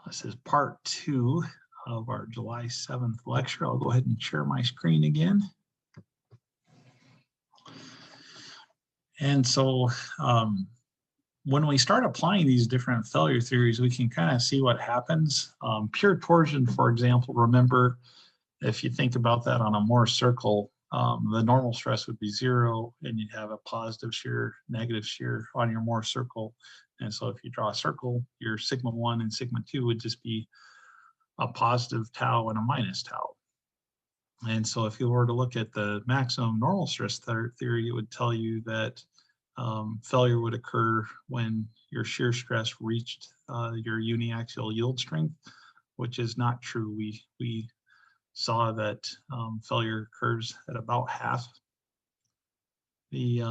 This is part 2 of our July 7th lecture. I'll go ahead and share my screen again. And so when we start applying these different failure theories, we can kind of see what happens. Pure torsion, for example, remember, if you think about that on a Mohr circle, the normal stress would be 0, and you'd have a positive shear, negative shear on your Mohr circle. And so if you draw a circle, your sigma 1 and sigma 2 would just be a positive tau and a minus tau. And so if you were to look at the maximum normal stress theory, it would tell you that failure would occur when your shear stress reached your uniaxial yield strength, which is not true. We saw that failure occurs at about half the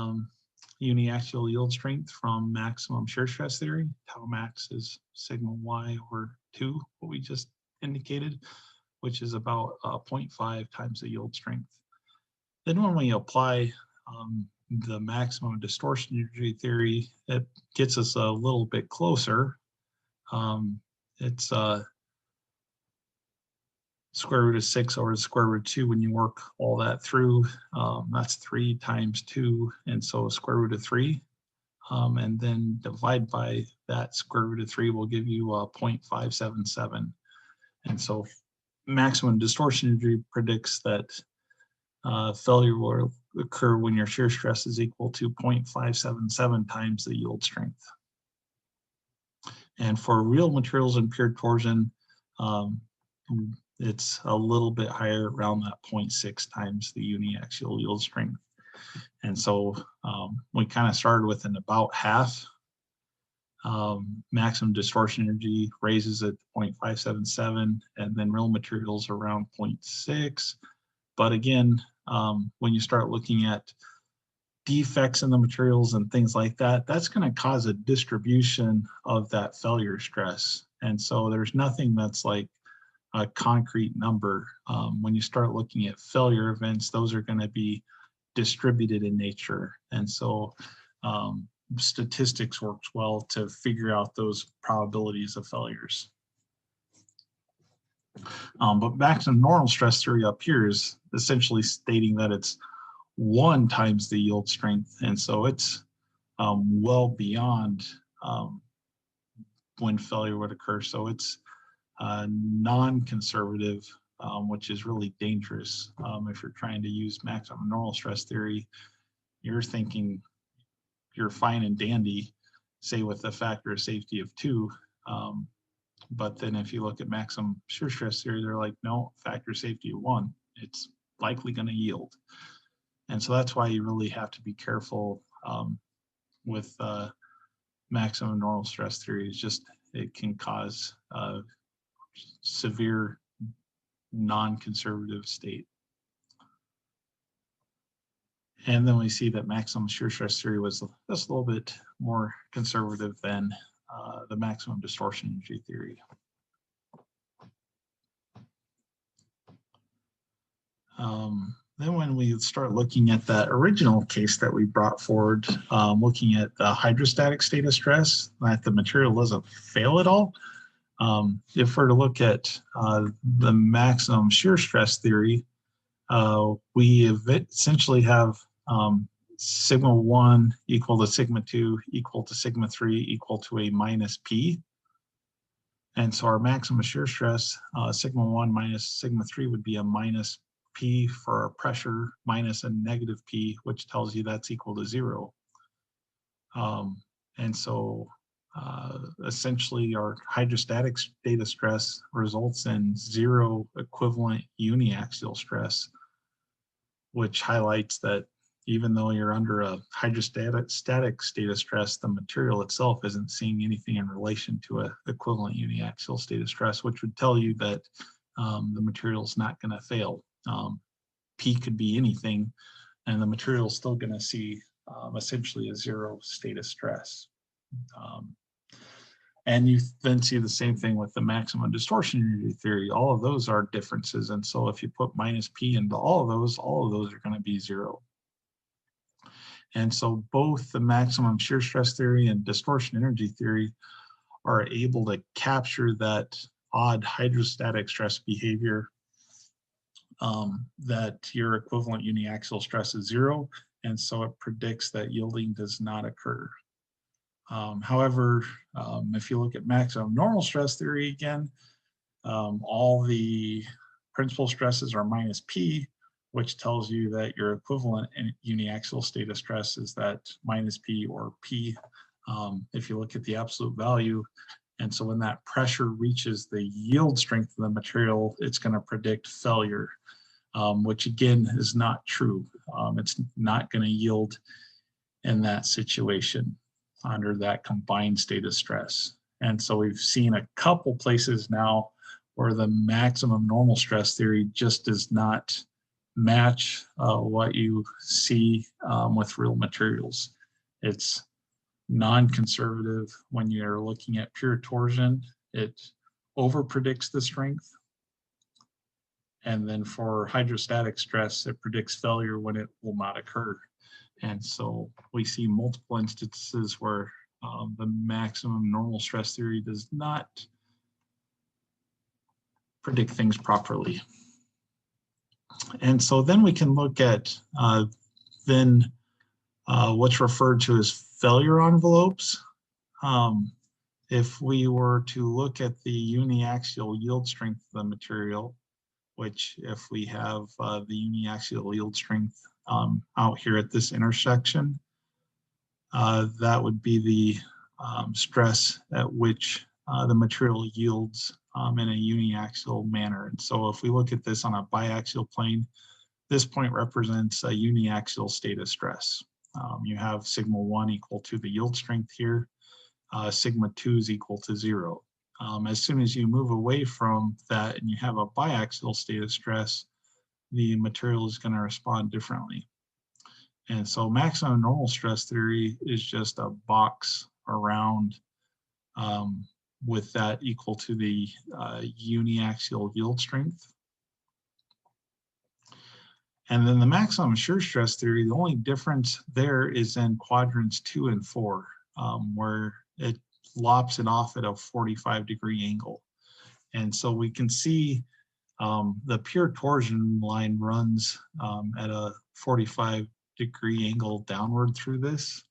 uniaxial yield strength from maximum shear stress theory. Tau max is sigma y over 2, what we just indicated, which is about 0.5 times the yield strength. Then when we apply the maximum distortion energy theory, it gets us a little bit closer. It's square root of 6 over the square root of 2. When you work all that through, that's 3 times 2, and so square root of 3. And then divide by that square root of 3 will give you 0.577. And so maximum distortion energy predicts that failure will occur when your shear stress is equal to 0.577 times the yield strength. And for real materials and pure torsion, it's a little bit higher, around that 0.6 times the uniaxial yield strength. And so we kind of started with an about half. Maximum distortion energy raises at 0.577, and then real materials around 0.6. But again, when you start looking at defects in the materials and things like that, that's going to cause a distribution of that failure stress. And so there's nothing that's like a concrete number. When you start looking at failure events, those are going to be distributed in nature. And so statistics works well to figure out those probabilities of failures. But maximum normal stress theory up here is essentially stating that it's 1 times the yield strength. And so it's well beyond when failure would occur. So it's non-conservative, which is really dangerous. If you're trying to use maximum normal stress theory, you're thinking you're fine and dandy, say with a factor of safety of 2. But then if you look at maximum shear stress theory, they're like, no, factor of safety of 1, it's likely going to yield. And so that's why you really have to be careful with maximum normal stress theory. It's just, it can cause severe non-conservative state. And then we see that maximum shear stress theory was just a little bit more conservative than the maximum distortion energy theory. Then when we start looking at that original case that we brought forward, looking at the hydrostatic state of stress, that the material doesn't fail at all. If we're to look at the maximum shear stress theory, we essentially have sigma 1 equal to sigma 2 equal to sigma 3 equal to a minus p. And so our maximum shear stress, sigma 1 minus sigma 3 would be a minus p for our pressure minus a negative p, which tells you that's equal to 0. And so essentially our hydrostatic state of stress results in 0 equivalent uniaxial stress, which highlights that even though you're under a hydrostatic state of stress, the material itself isn't seeing anything in relation to an equivalent uniaxial state of stress, which would tell you that the material is not going to fail. P could be anything, and the material is still going to see essentially a 0 state of stress. And you then see the same thing with the maximum distortion energy theory. All of those are differences. And so if you put minus P into all of those are going to be 0. And so both the maximum shear stress theory and distortion energy theory are able to capture that odd hydrostatic stress behavior, that your equivalent uniaxial stress is 0, and so it predicts that yielding does not occur. However, if you look at maximum normal stress theory again, all the principal stresses are minus P, which tells you that your equivalent uniaxial state of stress is that minus P or P, if you look at the absolute value. And so when that pressure reaches the yield strength of the material, it's going to predict failure, which again is not true. It's not going to yield in that situation under that combined state of stress. And so we've seen a couple places now where the maximum normal stress theory just does not match what you see with real materials. It's non-conservative when you're looking at pure torsion. It over predicts the strength. And then for hydrostatic stress, it predicts failure when it will not occur. And so we see multiple instances where the maximum normal stress theory does not predict things properly. And so then we can look at what's referred to as failure envelopes. If we were to look at the uniaxial yield strength of the material, which if we have the uniaxial yield strength out here at this intersection, that would be the stress at which the material yields in a uniaxial manner. And so if we look at this on a biaxial plane, this point represents a uniaxial state of stress. You have sigma 1 equal to the yield strength here, sigma 2 is equal to 0. As soon as you move away from that and you have a biaxial state of stress, the material is going to respond differently. And so maximum normal stress theory is just a box around with that equal to the uniaxial yield strength. And then the maximum shear stress theory, the only difference there is in quadrants 2 and 4, where it lops it off at a 45-degree angle. And so we can see the pure torsion line runs at a 45-degree angle downward through this.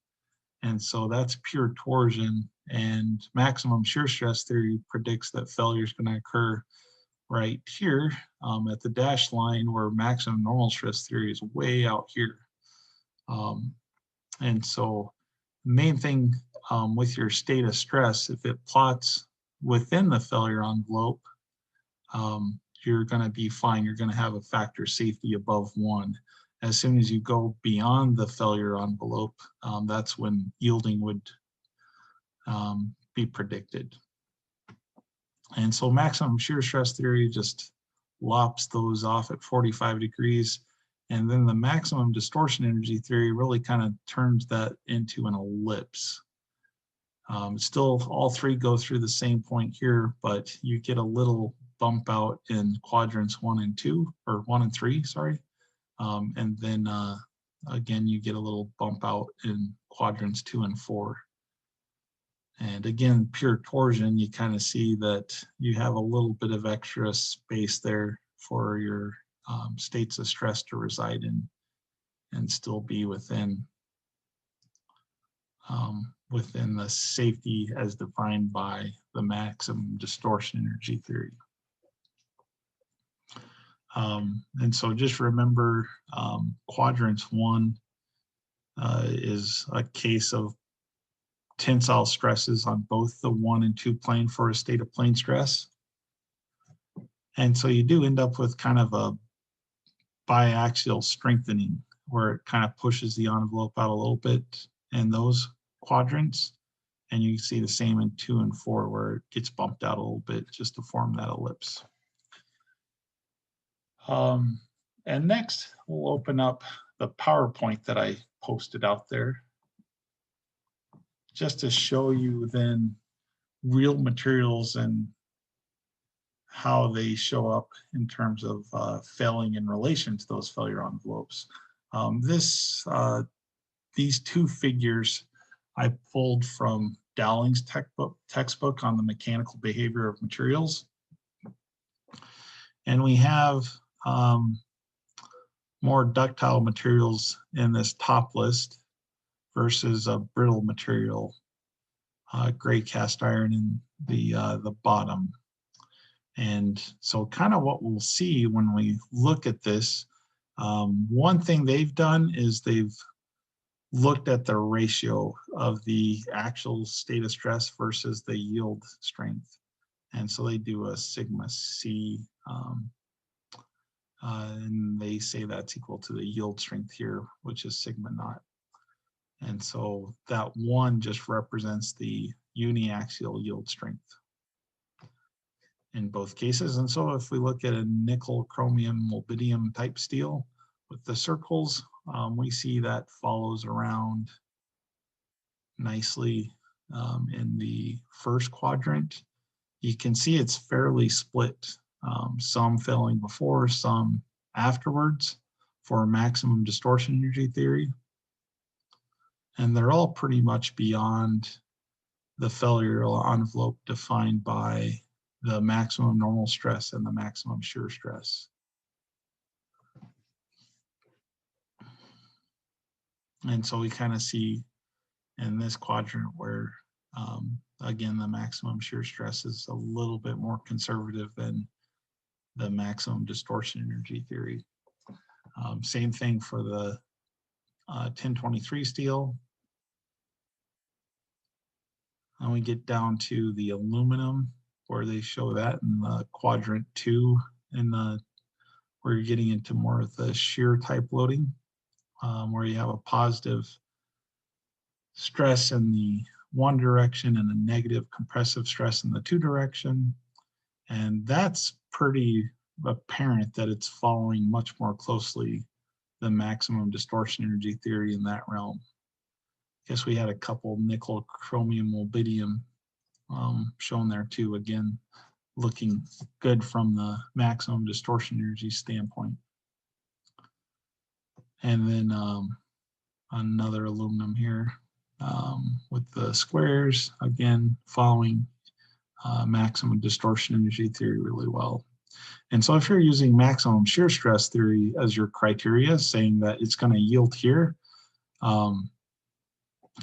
And so that's pure torsion, and maximum shear stress theory predicts that failure is going to occur right here at the dashed line, where maximum normal stress theory is way out here. And so the main thing with your state of stress, if it plots within the failure envelope, you're going to be fine. You're going to have a factor safety above 1. As soon as you go beyond the failure envelope, that's when yielding would be predicted. And so maximum shear stress theory just lops those off at 45 degrees. And then the maximum distortion energy theory really kind of turns that into an ellipse. Still, all three go through the same point here, but you get a little bump out in quadrants 1 and 2, or 1 and 3, sorry. And then again, you get a little bump out in quadrants 2 and 4. And again, pure torsion, you kind of see that you have a little bit of extra space there for your states of stress to reside in and still be within the safety as defined by the maximum distortion energy theory. And so just remember, quadrants 1 is a case of tensile stresses on both the 1 and 2 plane for a state of plane stress. And so you do end up with kind of a biaxial strengthening where it kind of pushes the envelope out a little bit in those quadrants. And you can see the same in 2 and 4 where it gets bumped out a little bit just to form that ellipse. And next, we'll open up the PowerPoint that I posted out there, just to show you then real materials and how they show up in terms of failing in relation to those failure envelopes. These two figures I pulled from Dowling's textbook on the mechanical behavior of materials. And we have more ductile materials in this top list versus a brittle material, gray cast iron in the bottom. And so kind of what we'll see when we look at this, one thing they've done is they've looked at the ratio of the actual state of stress versus the yield strength. And so they do a sigma C, and they say that's equal to the yield strength here, which is sigma naught. And so that one just represents the uniaxial yield strength in both cases. And so if we look at a nickel, chromium, molybdenum type steel with the circles, we see that follows around nicely in the first quadrant. You can see it's fairly split, some failing before, some afterwards for maximum distortion energy theory. And they're all pretty much beyond the failure envelope defined by the maximum normal stress and the maximum shear stress. And so we kind of see in this quadrant where, again, the maximum shear stress is a little bit more conservative than the maximum distortion energy theory. Same thing for the 1023 steel. And we get down to the aluminum, where they show that in the quadrant 2, in the where you're getting into more of the shear type loading, where you have a positive stress in the one direction and a negative compressive stress in the two direction. And that's pretty apparent that it's following much more closely the maximum distortion energy theory in that realm. I guess we had a couple nickel, chromium, molybdenum shown there too, again, looking good from the maximum distortion energy standpoint. And then another aluminum here with the squares, again, following maximum distortion energy theory really well. And so if you're using maximum shear stress theory as your criteria, saying that it's going to yield here,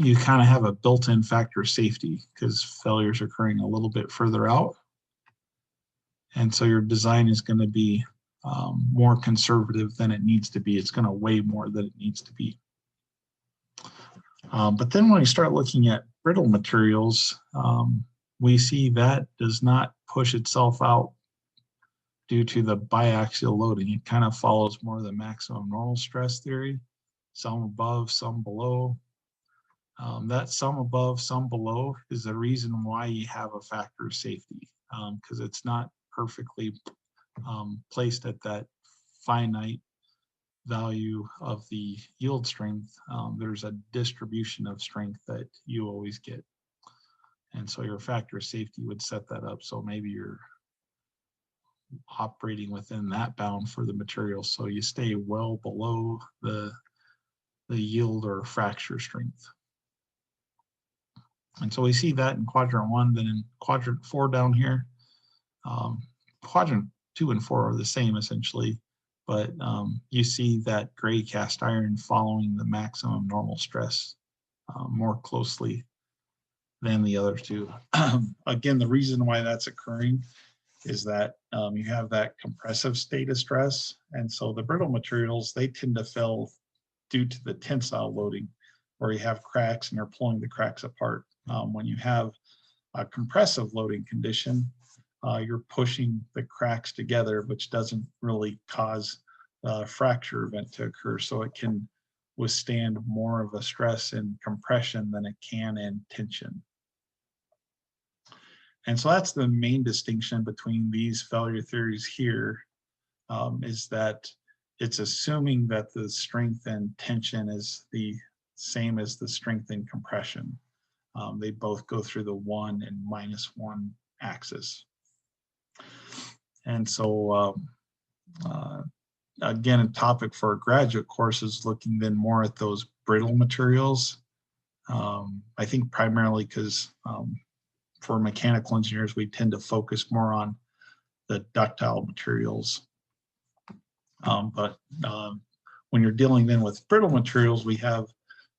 you kind of have a built-in factor of safety because failures are occurring a little bit further out. And so your design is going to be more conservative than it needs to be. It's going to weigh more than it needs to be. But then when we start looking at brittle materials, we see that does not push itself out due to the biaxial loading. It kind of follows more of the maximum normal stress theory, some above, some below. That some above, some below is the reason why you have a factor of safety, because it's not perfectly placed at that finite value of the yield strength. There's a distribution of strength that you always get. And so your factor of safety would set that up. So maybe you're operating within that bound for the material. So you stay well below the yield or fracture strength. And so we see that in quadrant 1, then in quadrant 4 down here. Quadrant 2 and 4 are the same essentially, but you see that gray cast iron following the maximum normal stress more closely than the other two. Again, the reason why that's occurring is that you have that compressive state of stress. And so the brittle materials, they tend to fail due to the tensile loading, where you have cracks and you're pulling the cracks apart. When you have a compressive loading condition, you're pushing the cracks together, which doesn't really cause a fracture event to occur. So it can withstand more of a stress in compression than it can in tension. And so that's the main distinction between these failure theories here, is that it's assuming that the strength and tension is the same as the strength and compression. They both go through the 1 and -1 axis. And so again, a topic for a graduate course is looking then more at those brittle materials I think primarily because for mechanical engineers, we tend to focus more on the ductile materials. But when you're dealing then with brittle materials, we have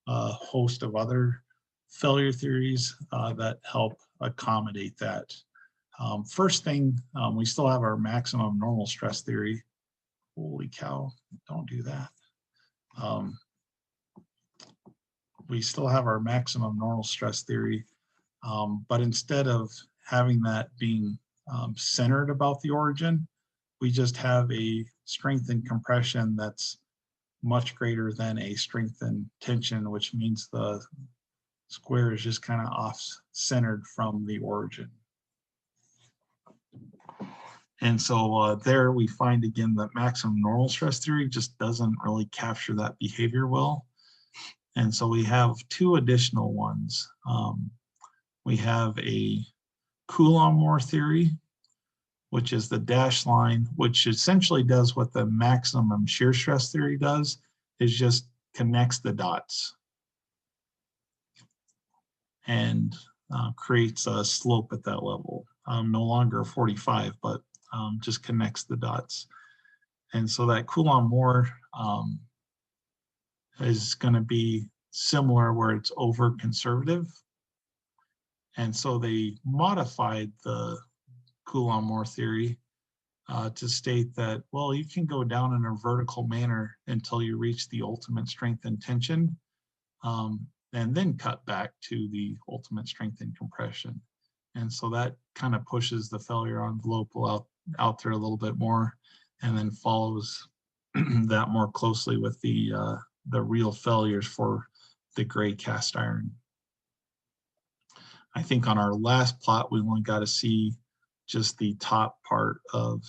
a host of other failure theories that help accommodate that. First thing, we still have our maximum normal stress theory. Holy cow, don't do that. We still have our maximum normal stress theory, but instead of having that being centered about the origin, we just have a strength and compression that's much greater than a strength and tension, which means the square is just kind of off-centered from the origin. And so there we find again that maximum normal stress theory just doesn't really capture that behavior well. And so we have two additional ones. We have a Coulomb-Moore theory, which is the dashed line, which essentially does what the maximum shear stress theory does, is just connects the dots and creates a slope at that level. No longer 45, but just connects the dots. And so that Coulomb-Moore is going to be similar where it's over conservative. And so they modified the Coulomb-Moore theory to state that, well, you can go down in a vertical manner until you reach the ultimate strength and tension, and then cut back to the ultimate strength and compression. And so that kind of pushes the failure envelope out there a little bit more, and then follows that more closely with the real failures for the gray cast iron. I think on our last plot, we only got to see just the top part of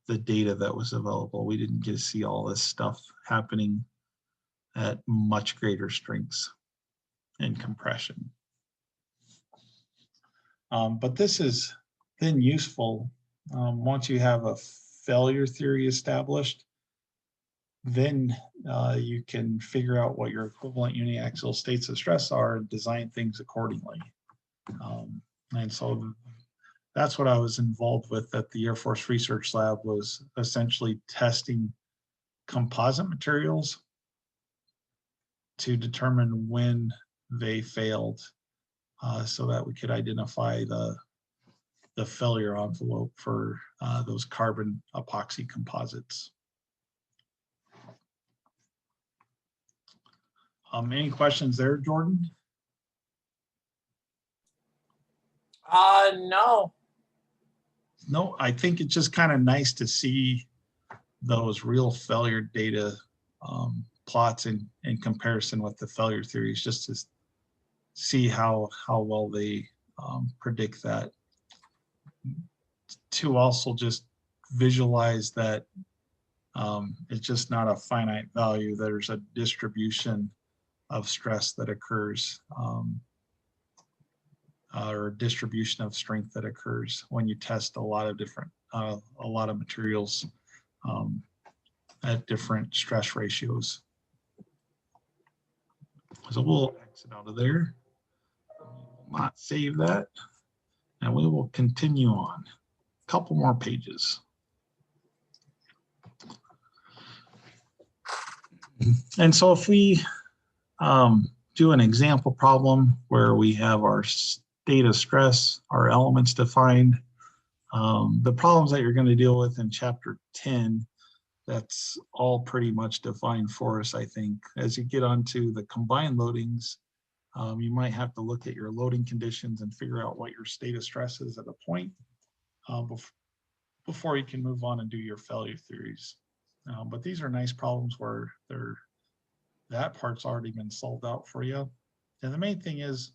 the data that was available. We didn't get to see all this stuff happening at much greater strengths and compression. But this is then useful once you have a failure theory established. Then you can figure out what your equivalent uniaxial states of stress are and design things accordingly. And so that's what I was involved with at the Air Force Research Lab, was essentially testing composite materials to determine when they failed, so that we could identify the failure envelope for those carbon epoxy composites. Any questions there, Jordan? No. No, I think it's just kind of nice to see those real failure data plots in comparison with the failure theories, just to see how well they predict that. To also just visualize that it's just not a finite value. There's a distribution of stress that occurs, or distribution of strength that occurs when you test a lot of different, a lot of materials at different stress ratios. So we'll exit out of there. We'll not save that, and we will continue on. A couple more pages. And so if we do an example problem where we have our state of stress, our elements defined, the problems that you're going to deal with in chapter 10, that's all pretty much defined for us, I think. As you get onto the combined loadings, you might have to look at your loading conditions and figure out what your state of stress is at a point before you can move on and do your failure theories. But these are nice problems where that part's already been solved out for you. And the main thing is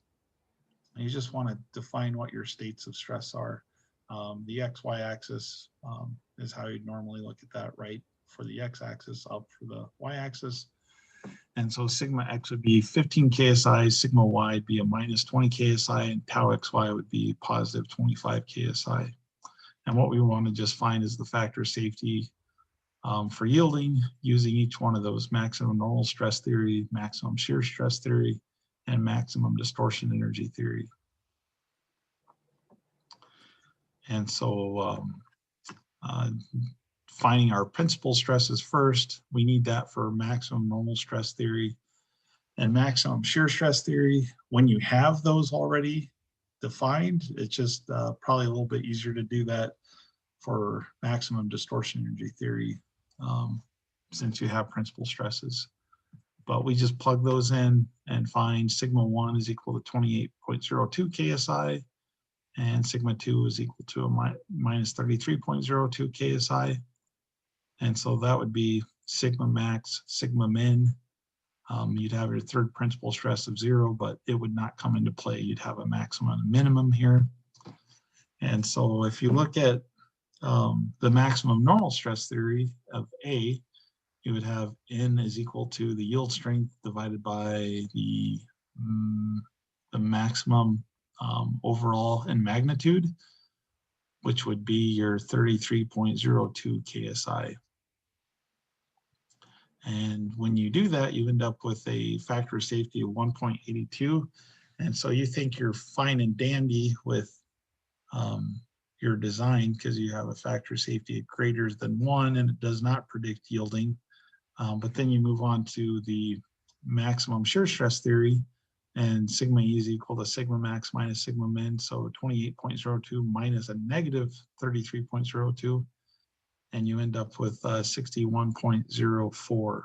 you just want to define what your states of stress are. The XY axis is how you'd normally look at that, right? For the X axis, up for the Y axis. And so sigma X would be 15 KSI, sigma Y would be a minus 20 KSI, and tau XY would be positive 25 KSI. And what we want to just find is the factor of safety for yielding using each one of those: maximum normal stress theory, maximum shear stress theory, and maximum distortion energy theory. And so finding our principal stresses first, we need that for maximum normal stress theory and maximum shear stress theory. When you have those already defined, it's just probably a little bit easier to do that for maximum distortion energy theory since you have principal stresses. But we just plug those in and find sigma 1 is equal to 28.02 KSI, and sigma 2 is equal to a minus 33.02 KSI. And so that would be sigma max, sigma min. You'd have your third principal stress of 0, but it would not come into play. You'd have a maximum and a minimum here. And so if you look at the maximum normal stress theory of A, you would have N is equal to the yield strength divided by the maximum overall in magnitude, which would be your 33.02 KSI. And when you do that, you end up with a factor of safety of 1.82. And so you think you're fine and dandy with your design because you have a factor of safety of greater than 1 and it does not predict yielding. But then you move on to the maximum shear stress theory, and sigma E is equal to sigma max minus sigma min. So 28.02 minus a negative 33.02. And you end up with 61.04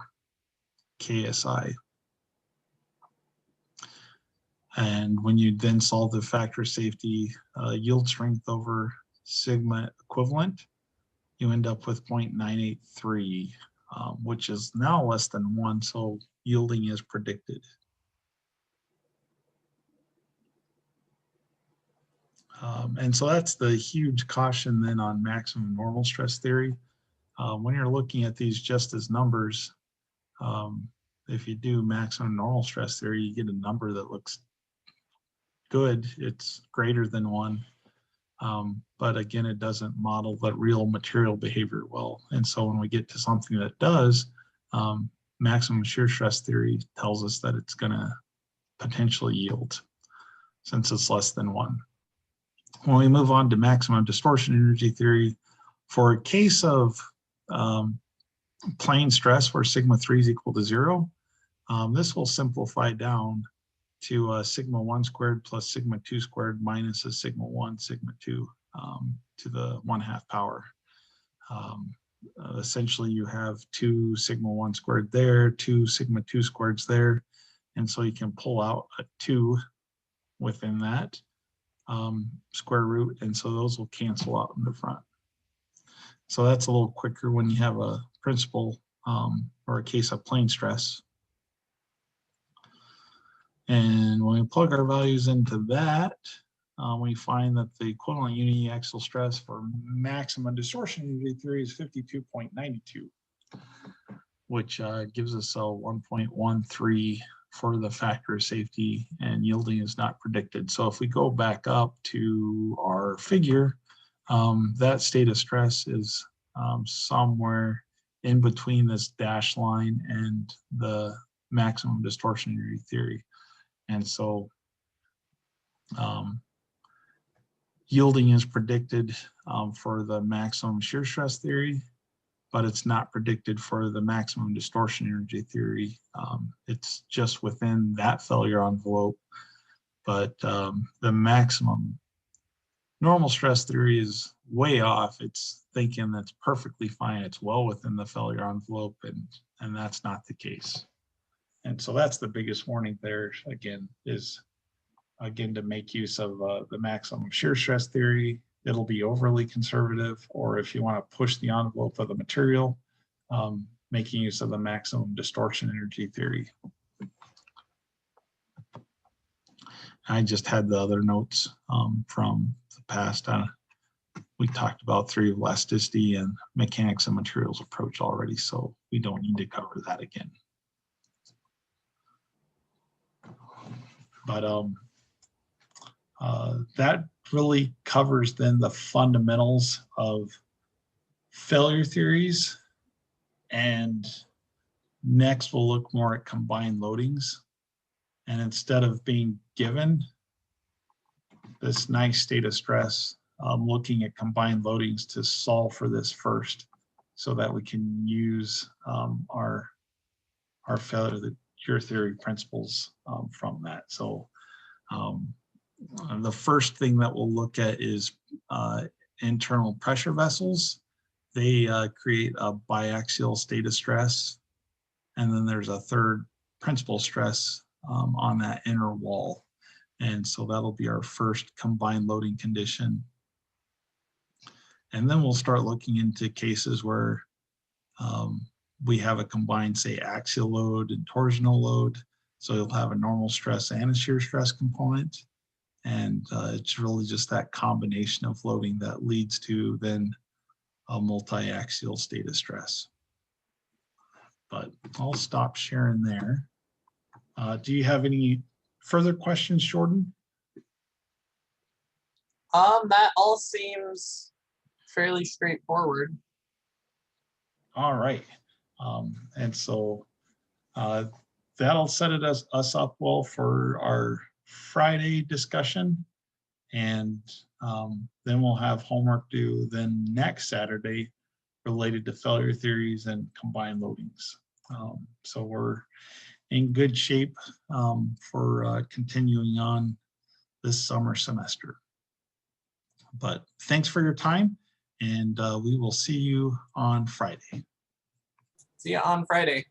KSI. And when you then solve the factor of safety yield strength over sigma equivalent, you end up with 0.983, which is now less than 1, so yielding is predicted. And so that's the huge caution then on maximum normal stress theory. When you're looking at these just as numbers, if you do maximum normal stress theory, you get a number that looks good. It's greater than 1. But again, it doesn't model the real material behavior well. And so when we get to something that does, maximum shear stress theory tells us that it's going to potentially yield since it's less than 1. When we move on to maximum distortion energy theory, for a case of plane stress where sigma 3 is equal to 0, this will simplify down to sigma 1 squared plus sigma 2 squared minus a sigma 1 sigma 2 to the 1/2 power. Essentially, you have 2 sigma 1 squared there, 2 sigma 2 squareds there, and so you can pull out a 2 within that square root, and so those will cancel out in the front. So that's a little quicker when you have a principal or a case of plane stress. And when we plug our values into that, we find that the equivalent uniaxial stress for maximum distortion energy theory is 52.92, which gives us a 1.13 for the factor of safety, and yielding is not predicted. So if we go back up to our figure, that state of stress is somewhere in between this dashed line and the maximum distortion energy theory. And so yielding is predicted for the maximum shear stress theory, but it's not predicted for the maximum distortion energy theory. It's just within that failure envelope, but the maximum normal stress theory is way off. It's thinking that's perfectly fine. It's well within the failure envelope, and that's not the case. And so that's the biggest warning there, again, is again to make use of the maximum shear stress theory. It'll be overly conservative, or if you want to push the envelope of the material, making use of the maximum distortion energy theory. I just had the other notes from the past. We talked about theory of elasticity and mechanics and materials approach already, so we don't need to cover that again. But that really covers then the fundamentals of failure theories. And next we'll look more at combined loadings. And instead of being given this nice state of stress, looking at combined loadings to solve for this first, so that we can use our failure to cure theory principles from that. So the first thing that we'll look at is internal pressure vessels. They create a biaxial state of stress. And then there's a third principal stress on that inner wall. And so that'll be our first combined loading condition. And then we'll start looking into cases where we have a combined, say, axial load and torsional load. So you'll have a normal stress and a shear stress component. And it's really just that combination of loading that leads to then a multi-axial state of stress. But I'll stop sharing there. Do you have any further questions, Jordan? That all seems fairly straightforward. All right. And so that'll set us up well for our Friday discussion. And then we'll have homework due then next Saturday related to failure theories and combined loadings. So we're in good shape for continuing on this summer semester. But thanks for your time, and we will see you on Friday. See you on Friday.